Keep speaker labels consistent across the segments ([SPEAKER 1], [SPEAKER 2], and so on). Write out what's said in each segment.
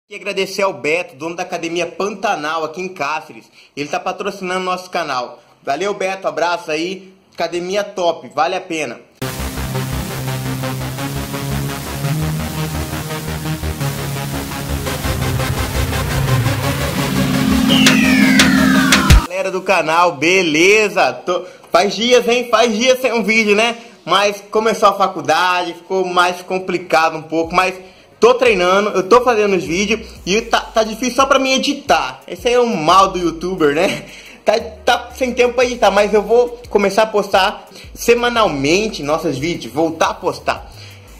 [SPEAKER 1] E agradecer ao Beto, dono da Academia Pantanal aqui em Cáceres. Ele está patrocinando nosso canal. Valeu, Beto, abraço aí. Academia top, vale a pena. Galera do canal, beleza? Faz dias, hein? Faz dias sem um vídeo, né? Mas começou a faculdade, ficou mais complicado um pouco, mas tô treinando, eu tô fazendo os vídeos e tá difícil só pra mim editar. Esse aí é um mal do youtuber, né? Tá sem tempo pra editar, mas eu vou começar a postar semanalmente nossos vídeos, voltar a postar.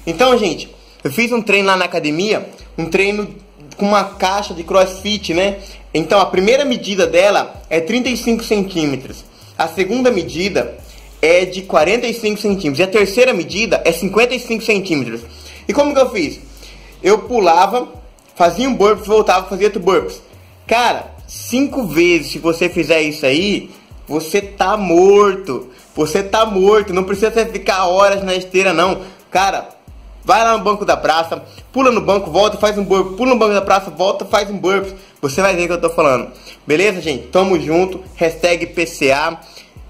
[SPEAKER 1] Então, gente, eu fiz um treino lá na academia, um treino com uma caixa de crossfit, né? Então, a primeira medida dela é 35 centímetros. A segunda medida é de 45 centímetros. E a terceira medida é 55 centímetros. E como que eu fiz? Eu pulava, fazia um burpees, voltava, fazia outro burpees. Cara, 5 vezes, se você fizer isso aí, você tá morto. Você tá morto. Não precisa ficar horas na esteira, não. Cara, vai lá no banco da praça, pula no banco, volta, faz um burpees. Pula no banco da praça, volta, faz um burpees. Você vai ver o que eu tô falando. Beleza, gente? Tamo junto. Hashtag PCA.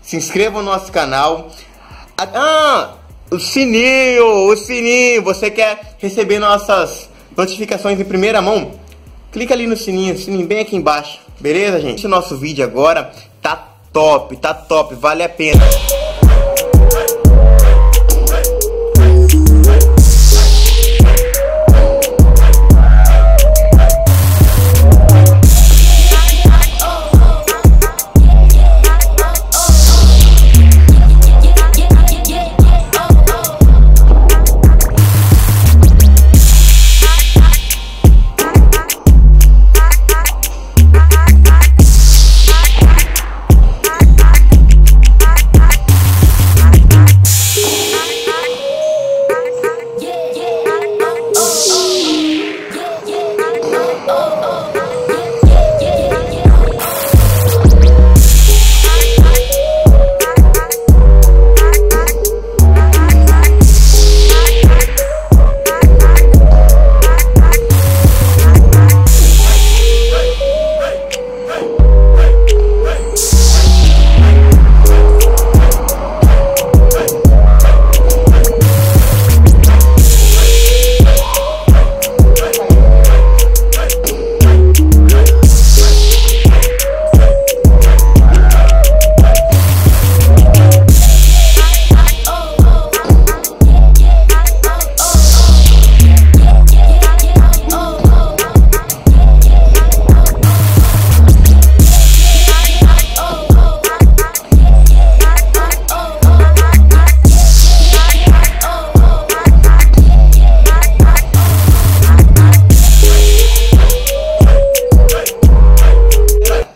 [SPEAKER 1] Se inscreva no nosso canal. O sininho, você quer receber nossas notificações em primeira mão? Clica ali no sininho bem aqui embaixo, beleza, gente? Esse nosso vídeo agora tá top, vale a pena.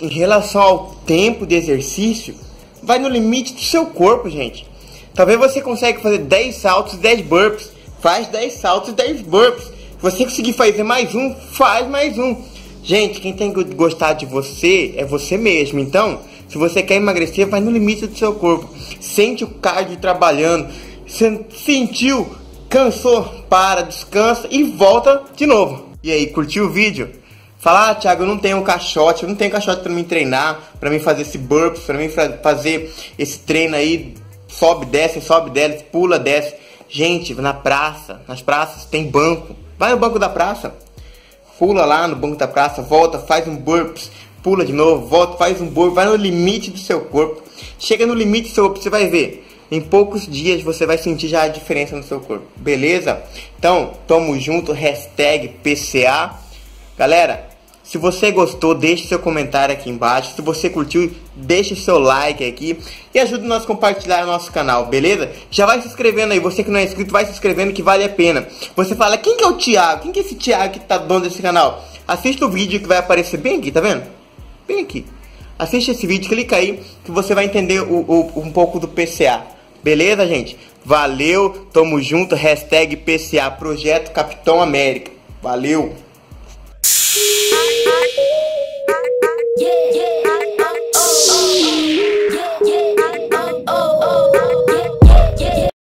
[SPEAKER 1] Em relação ao tempo de exercício, vai no limite do seu corpo, gente. Talvez você consiga fazer 10 saltos e 10 burpees. Faz 10 saltos e 10 burpees. Se você conseguir fazer mais um, faz mais um. Gente, quem tem que gostar de você é você mesmo. Então, se você quer emagrecer, vai no limite do seu corpo. Sente o cardio trabalhando. Sentiu, cansou, para, descansa e volta de novo. E aí, curtiu o vídeo? Fala, Thiago, eu não tenho caixote, pra mim treinar, pra mim fazer esse burpees, pra mim fazer esse treino aí, sobe, desce, pula, desce. Gente, nas praças tem banco, vai no banco da praça, pula lá no banco da praça, volta, faz um burpees, pula de novo, volta, faz um burpees, vai no limite do seu corpo. Chega no limite do seu corpo, você vai ver, em poucos dias você vai sentir já a diferença no seu corpo, beleza? Então, tamo junto, hashtag PCA. Galera, se você gostou, deixe seu comentário aqui embaixo. Se você curtiu, deixe seu like aqui. E ajude nós a compartilhar o nosso canal, beleza? Já vai se inscrevendo aí. Você que não é inscrito, vai se inscrevendo que vale a pena. Você fala, quem que é o Thiago? Quem que é esse Thiago que tá dono desse canal? Assista o vídeo que vai aparecer bem aqui, tá vendo? Bem aqui. Assiste esse vídeo, clica aí que você vai entender um pouco do PCA. Beleza, gente? Valeu, tamo junto. Hashtag PCA, Projeto Capitão América. Valeu!
[SPEAKER 2] Yeah.